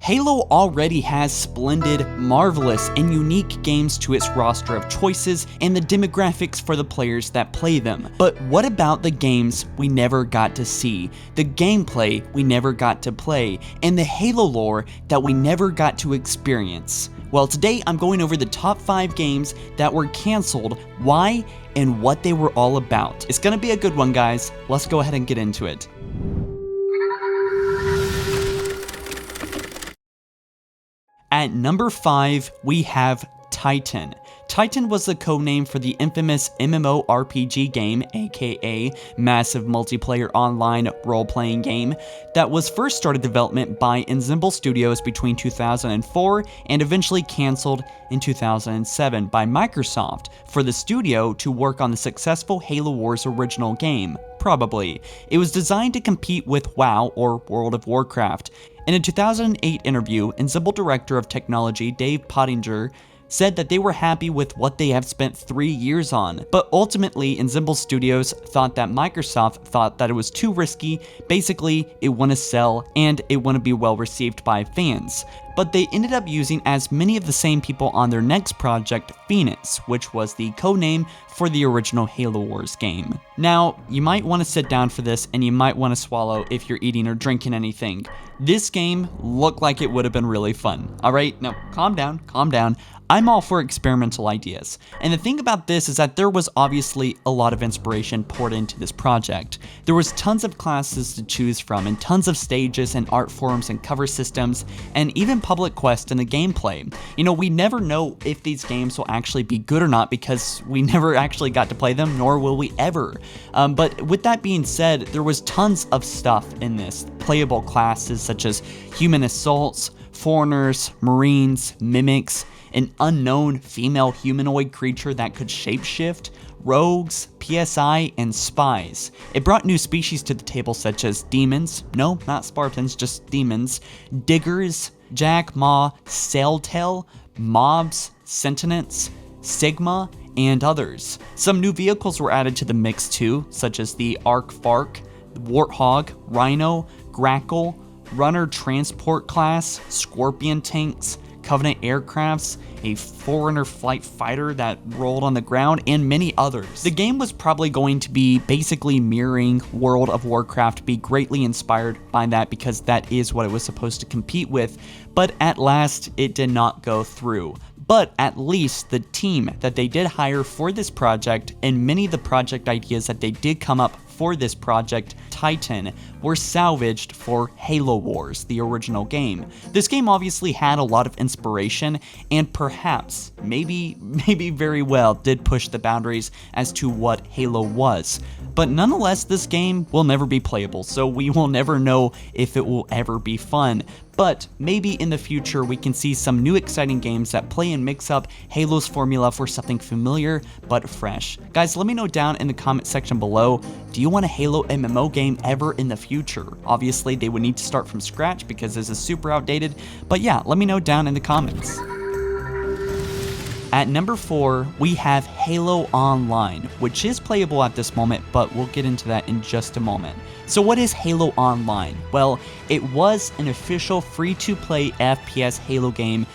Halo already has splendid, marvelous, and unique games to its roster of choices and the demographics for the players that play them. But what about the games we never got to see, the gameplay we never got to play, and the Halo lore that we never got to experience? Well, today I'm going over the top 5 games that were canceled, why, and what they were all about. It's gonna be a good one, guys. Let's go ahead and get into it. At number 5, we have Titan. Titan was the codename for the infamous MMORPG game, aka Massive Multiplayer Online Role-Playing Game, that was first started development by Ensemble Studios between 2004 and eventually cancelled in 2007 by Microsoft for the studio to work on the successful Halo Wars original game. Probably. It was designed to compete with WoW or World of Warcraft. In a 2008 interview, Ensemble Director of Technology Dave Pottinger said that they were happy with what they have spent 3 years on, but ultimately Ensemble Studios thought that Microsoft thought that it was too risky, basically it wouldn't sell and it wouldn't be well received by fans. But they ended up using as many of the same people on their next project, Phoenix, which was the codename for the original Halo Wars game. Now, you might want to sit down for this and you might want to swallow if you're eating or drinking anything. This game looked like it would have been really fun. Alright, now calm down, calm down. I'm all for experimental ideas, and the thing about this is that there was obviously a lot of inspiration poured into this project. There was tons of classes to choose from, and tons of stages and art forms and cover systems, and even public quests in the gameplay. You know, we never know if these games will actually be good or not because we never actually got to play them, nor will we ever. But with that being said, there was tons of stuff in this. Playable classes such as human assaults, foreigners, marines, mimics, an unknown female humanoid creature that could shapeshift, rogues, PSI, and spies. It brought new species to the table such as demons, no, not Spartans, just demons, diggers, Jack, Maw, Sailtail, mobs, sentients, Sigma, and others. Some new vehicles were added to the mix too, such as the Arc-Vark, Warthog, Rhino, Grackle, Runner Transport Class, Scorpion Tanks, Covenant aircrafts, a Forerunner flight fighter that rolled on the ground, and many others. The game was probably going to be basically mirroring World of Warcraft, be greatly inspired by that because that is what it was supposed to compete with, but at last it did not go through. But at least the team that they did hire for this project and many of the project ideas that they did come up for this project, Titan, were salvaged for Halo Wars, the original game. This game obviously had a lot of inspiration and perhaps, maybe very well, did push the boundaries as to what Halo was. But nonetheless, this game will never be playable, so we will never know if it will ever be fun. But maybe in the future we can see some new exciting games that play and mix up Halo's formula for something familiar but fresh. Guys, let me know down in the comment section below, do you want a Halo MMO game ever in the future? Obviously they would need to start from scratch because this is super outdated, but yeah, let me know down in the comments. At number 4, we have Halo Online, which is playable at this moment, but we'll get into that in just a moment. So what is Halo Online? Well, it was an official free-to-play FPS Halo game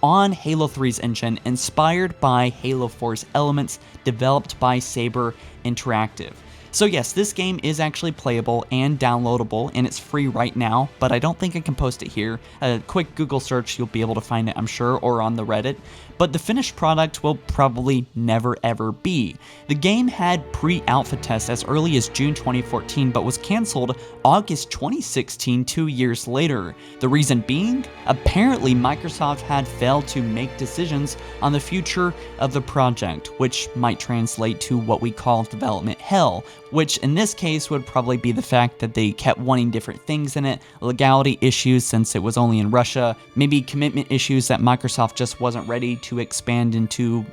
on Halo 3's engine, inspired by Halo 4's elements, developed by Saber Interactive. So yes, this game is actually playable and downloadable, and it's free right now, but I don't think I can post it here. A quick Google search, you'll be able to find it, I'm sure, or on the Reddit. But the finished product will probably never ever be. The game had pre-alpha tests as early as June 2014, but was cancelled August 2016, 2 years later. The reason being, apparently Microsoft had failed to make decisions on the future of the project, which might translate to what we call development hell, which in this case would probably be the fact that they kept wanting different things in it, legality issues since it was only in Russia, maybe commitment issues that Microsoft just wasn't ready to expand into,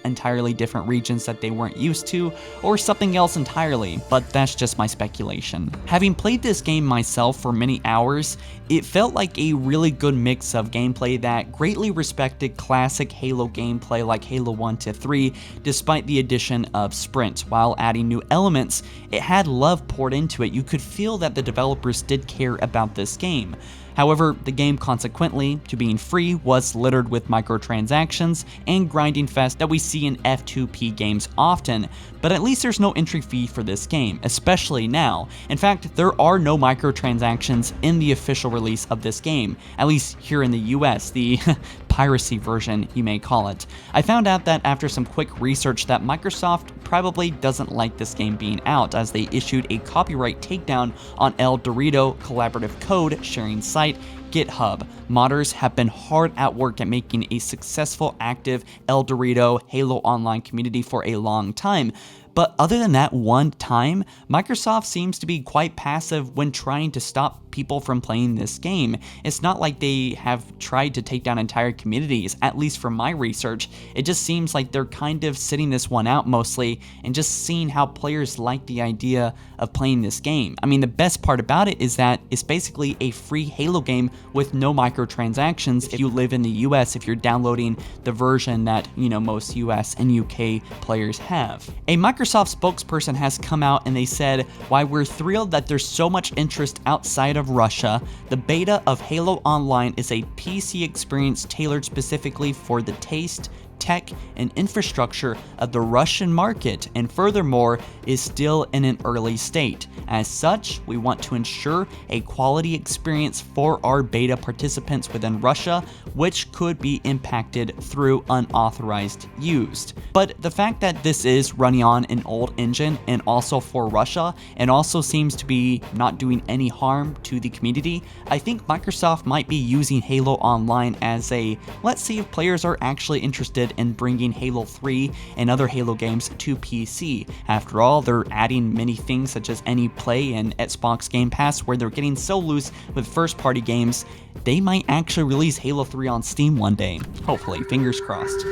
entirely different regions that they weren't used to, or something else entirely, but that's just my speculation. Having played this game myself for many hours, it felt like a really good mix of gameplay that greatly respected classic Halo gameplay like Halo 1 to 3, despite the addition of Sprint. While adding new elements, it had love poured into it. You could feel that the developers did care about this game. However, the game consequently to being free was littered with microtransactions and grinding fest that we see in F2P games often, but at least there's no entry fee for this game, especially now. In fact, there are no microtransactions in the official release of this game, at least here in the US, the piracy version, you may call it. I found out that after some quick research that Microsoft probably doesn't like this game being out, as they issued a copyright takedown on El Dorito collaborative code sharing site GitHub. Modders have been hard at work at making a successful active El Dorito Halo Online community for a long time. But other than that one time, Microsoft seems to be quite passive when trying to stop people from playing this game. It's not like they have tried to take down entire communities, at least from my research. It just seems like they're kind of sitting this one out mostly and just seeing how players like the idea of playing this game. I mean, the best part about it is that it's basically a free Halo game with no microtransactions if you live in the US, if you're downloading the version that, most US and UK players have. A Microsoft spokesperson has come out and they said, "While we're thrilled that there's so much interest outside of Russia, the beta of Halo Online is a PC experience tailored specifically for the taste, tech, and infrastructure of the Russian market, and furthermore is still in an early state. As such, we want to ensure a quality experience for our beta participants within Russia, which could be impacted through unauthorized use." But the fact that this is running on an old engine and also for Russia, and also seems to be not doing any harm to the community, I think Microsoft might be using Halo Online as a, let's see if players are actually interested in bringing Halo 3 and other Halo games to PC. After all, they're adding many things such as AnyPlay and Xbox Game Pass, where they're getting so loose with first-party games, they might actually release Halo 3 on Steam one day. Hopefully, fingers crossed.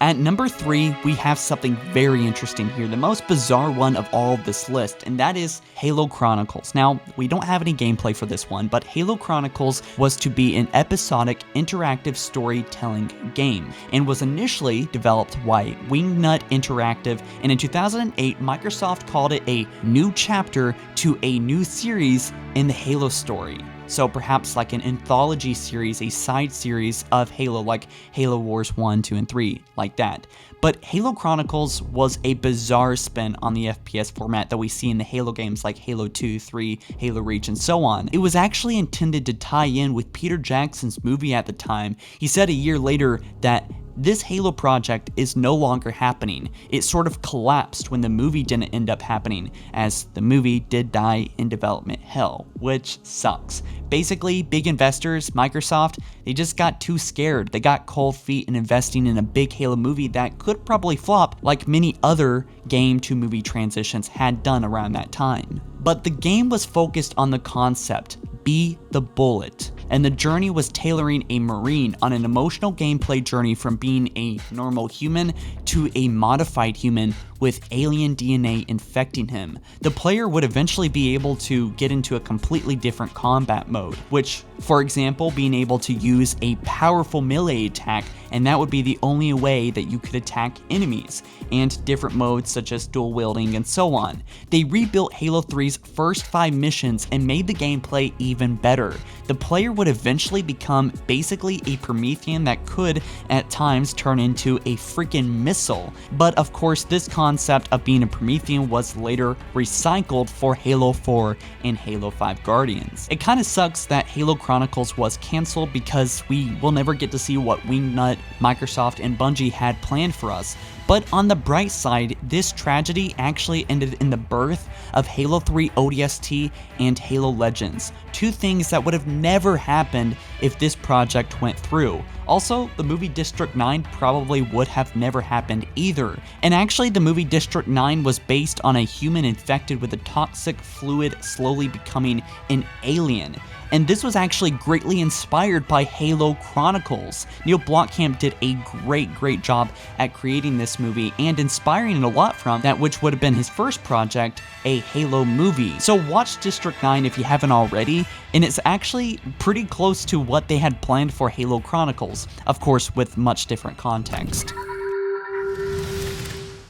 At number 3, we have something very interesting here, the most bizarre one of all of this list, and that is Halo Chronicles. Now, we don't have any gameplay for this one, but Halo Chronicles was to be an episodic interactive storytelling game, and was initially developed by Wingnut Interactive, and in 2008, Microsoft called it a new chapter to a new series in the Halo story. So perhaps like an anthology series, a side series of Halo, like Halo Wars 1, 2, and 3, like that. But Halo Chronicles was a bizarre spin on the FPS format that we see in the Halo games like Halo 2, 3, Halo Reach, and so on. It was actually intended to tie in with Peter Jackson's movie at the time. He said a year later that this Halo project is no longer happening. It sort of collapsed when the movie didn't end up happening, as the movie did die in development hell, which sucks. Basically, big investors, Microsoft, they just got too scared. They got cold feet in investing in a big Halo movie that could probably flop, like many other game to movie transitions had done around that time. But the game was focused on the concept, be the bullet, and the journey was tailoring a Marine on an emotional gameplay journey from being a normal human to a modified human with alien DNA infecting him. The player would eventually be able to get into a completely different combat mode, which, for example, being able to use a powerful melee attack, and that would be the only way that you could attack enemies, and different modes such as dual wielding and so on. They rebuilt Halo 3's first 5 missions and made the gameplay even better. The player would eventually become basically a Promethean that could, at times, turn into a freaking missile. But of course, this concept of being a Promethean was later recycled for Halo 4 and Halo 5 Guardians. It kinda sucks that Halo Chronicles was cancelled because we will never get to see what Wingnut, Microsoft, and Bungie had planned for us. But on the bright side, this tragedy actually ended in the birth of Halo 3 ODST and Halo Legends, two things that would have never happened if this project went through. Also, the movie District 9 probably would have never happened either. And actually, the movie District 9 was based on a human infected with a toxic fluid slowly becoming an alien. And this was actually greatly inspired by Halo Chronicles. Neil Blomkamp did a great job at creating this movie and inspiring it a lot from that, which would have been his first project, a Halo movie. So watch District 9 if you haven't already, and it's actually pretty close to what they had planned for Halo Chronicles, of course with much different context.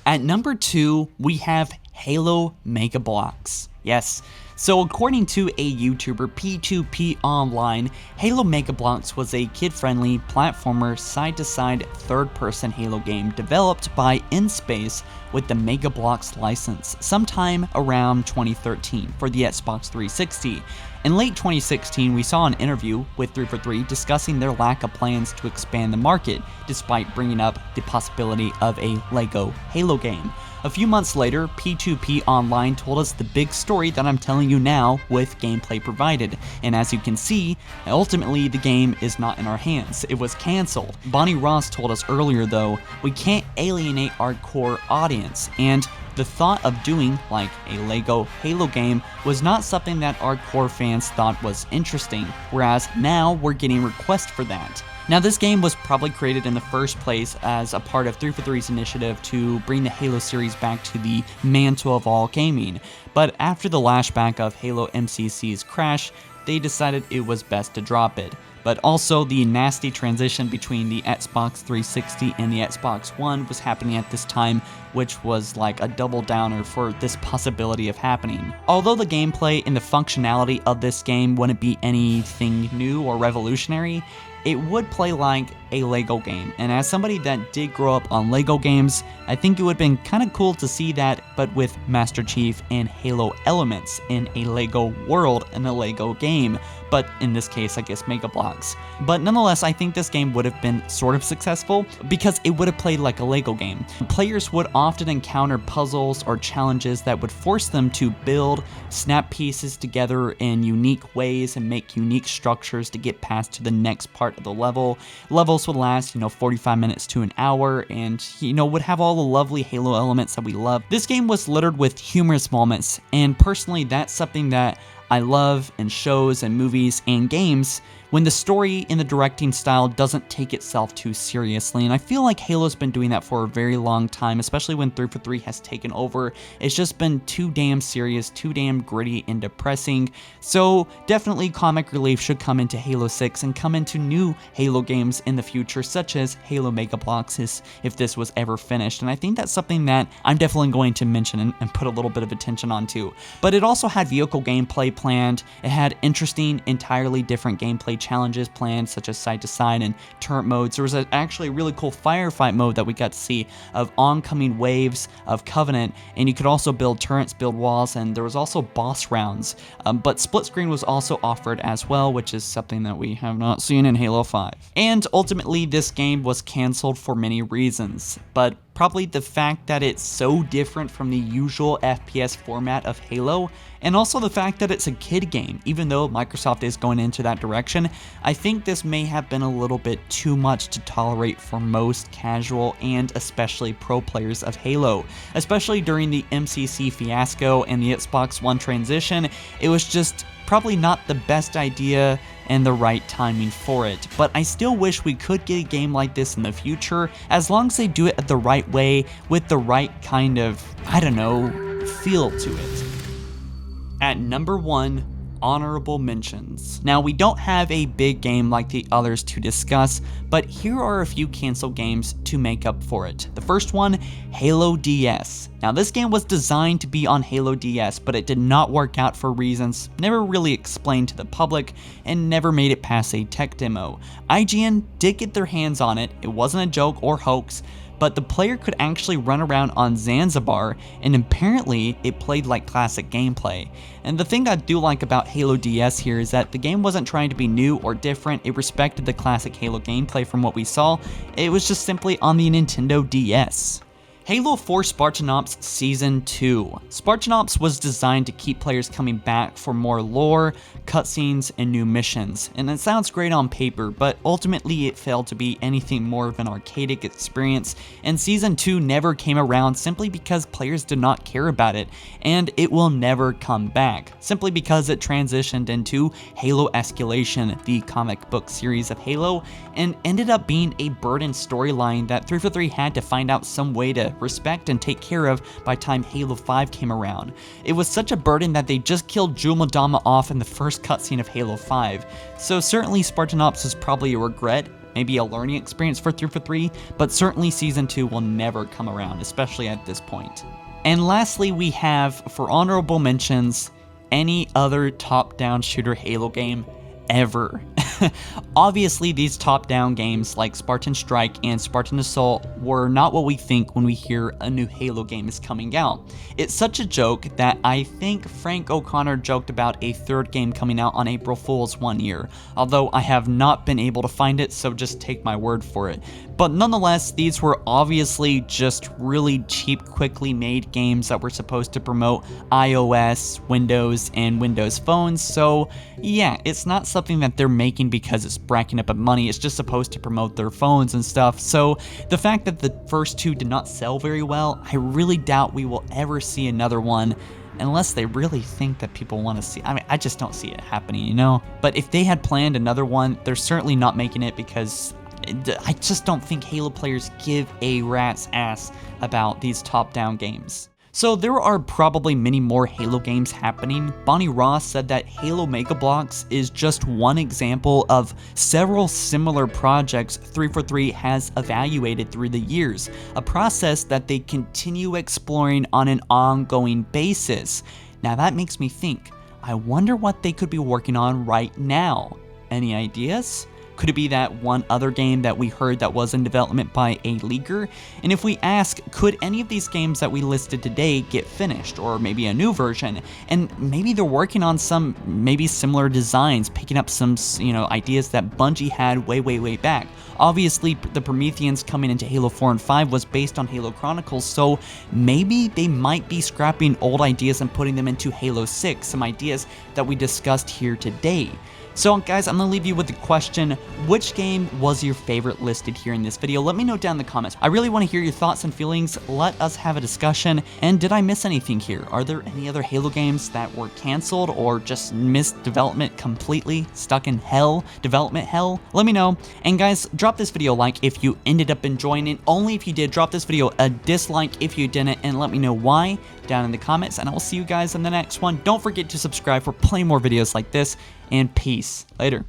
At number 2, we have Halo Mega Bloks. Yes. So according to a YouTuber, PtoPOnline, Halo Mega Bloks was a kid-friendly platformer side-to-side third-person Halo game developed by InSpace with the Mega Bloks license sometime around 2013 for the Xbox 360. In late 2016, we saw an interview with 343 discussing their lack of plans to expand the market, despite bringing up the possibility of a LEGO Halo game. A few months later, PtoPOnline told us the big story that I'm telling you now with gameplay provided, and as you can see, ultimately the game is not in our hands. It was cancelled. Bonnie Ross told us earlier though, we can't alienate our core audience, and the thought of doing like a LEGO Halo game was not something that our core fans thought was interesting, whereas now we're getting requests for that. Now this game was probably created in the first place as a part of 343's initiative to bring the Halo series back to the mantle of all gaming, but after the lashback of Halo MCC's crash, they decided it was best to drop it. But also the nasty transition between the Xbox 360 and the Xbox One was happening at this time, which was like a double downer for this possibility of happening. Although the gameplay and the functionality of this game wouldn't be anything new or revolutionary, it would play like a LEGO game, and as somebody that did grow up on LEGO games, I think it would have been kind of cool to see that, but with Master Chief and Halo elements in a LEGO world in a LEGO game, but in this case, I guess Mega Bloks. But nonetheless, I think this game would have been sort of successful because it would have played like a LEGO game. Players would often encounter puzzles or challenges that would force them to build, snap pieces together in unique ways and make unique structures to get past to the next part of the level. Levels would last, 45 minutes to an hour and, would have all the lovely Halo elements that we love. This game was littered with humorous moments, and personally, that's something that I love in shows and movies and games when the story and the directing style doesn't take itself too seriously, and I feel like Halo's been doing that for a very long time, especially when 343 has taken over. It's just been too damn serious, too damn gritty and depressing, so definitely comic relief should come into Halo 6 and come into new Halo games in the future, such as Halo Mega Bloks if this was ever finished, and I think that's something that I'm definitely going to mention and put a little bit of attention onto. But it also had vehicle gameplay planned, it had interesting, entirely different gameplay challenges planned, such as side-to-side and turret modes. There was actually a really cool firefight mode that we got to see of oncoming waves of Covenant, and you could also build turrets, build walls, and there was also boss rounds. But split screen was also offered as well, which is something that we have not seen in Halo 5. And ultimately, this game was cancelled for many reasons, but probably the fact that it's so different from the usual FPS format of Halo, and also the fact that it's a kid game. Even though Microsoft is going into that direction, I think this may have been a little bit too much to tolerate for most casual and especially pro players of Halo. Especially during the MCC fiasco and the Xbox One transition, it was just probably not the best idea and the right timing for it, but I still wish we could get a game like this in the future, as long as they do it the right way with the right kind of, feel to it. At number 1, honorable mentions. Now, we don't have a big game like the others to discuss, but here are a few canceled games to make up for it. The first one, Halo DS. Now, this game was designed to be on Halo DS, but it did not work out for reasons never really explained to the public and never made it past a tech demo. IGN did get their hands on it, it wasn't a joke or hoax, but the player could actually run around on Zanzibar, and apparently it played like classic gameplay. And the thing I do like about Halo DS here is that the game wasn't trying to be new or different, it respected the classic Halo gameplay from what we saw, it was just simply on the Nintendo DS. Halo 4 Spartan Ops Season 2. Spartan Ops was designed to keep players coming back for more lore, cutscenes, and new missions, and it sounds great on paper, but ultimately it failed to be anything more of an arcadic experience, and Season 2 never came around simply because players did not care about it, and it will never come back, simply because it transitioned into Halo Escalation, the comic book series of Halo, and ended up being a burdened storyline that 343 had to find out some way to respect and take care of by time Halo 5 came around. It was such a burden that they just killed Jul 'Mdama off in the first cutscene of Halo 5, so certainly Spartan Ops is probably a regret, maybe a learning experience for 343, but certainly Season 2 will never come around, especially at this point. And lastly, we have, for honorable mentions, any other top-down shooter Halo game ever. Obviously, these top-down games like Spartan Strike and Spartan Assault were not what we think when we hear a new Halo game is coming out. It's such a joke that I think Frank O'Connor joked about a third game coming out on April Fool's one year, although I have not been able to find it, so just take my word for it. But nonetheless, these were obviously just really cheap, quickly made games that were supposed to promote iOS, Windows, and Windows phones, so yeah, it's not something that they're making because it's racking up money. It's just supposed to promote their phones and stuff. So the fact that the first two did not sell very well, I really doubt we will ever see another one unless they really think that people want to see. I mean, I just don't see it happening, you know? But if they had planned another one, they're certainly not making it because I just don't think Halo players give a rat's ass about these top-down games. So there are probably many more Halo games happening. Bonnie Ross said that Halo Mega Bloks is just one example of several similar projects 343 has evaluated through the years, a process that they continue exploring on an ongoing basis. Now that makes me think, I wonder what they could be working on right now. Any ideas? Could it be that one other game that we heard that was in development by a leaker? And if we ask, could any of these games that we listed today get finished, or maybe a new version? And maybe they're working on some maybe similar designs, picking up some, ideas that Bungie had way back. Obviously, the Prometheans coming into Halo 4 and 5 was based on Halo Chronicles, so maybe they might be scrapping old ideas and putting them into Halo 6, some ideas that we discussed here today. So guys, I'm going to leave you with the question, which game was your favorite listed here in this video? Let me know down in the comments. I really want to hear your thoughts and feelings. Let us have a discussion. And did I miss anything here? Are there any other Halo games that were canceled or just missed development completely? Stuck in hell? Development hell? Let me know. And guys, drop this video a like if you ended up enjoying it. Only if you did. Drop this video a dislike if you didn't, and let me know why down in the comments. And I will see you guys in the next one. Don't forget to subscribe for plenty more videos like this. And peace. Later.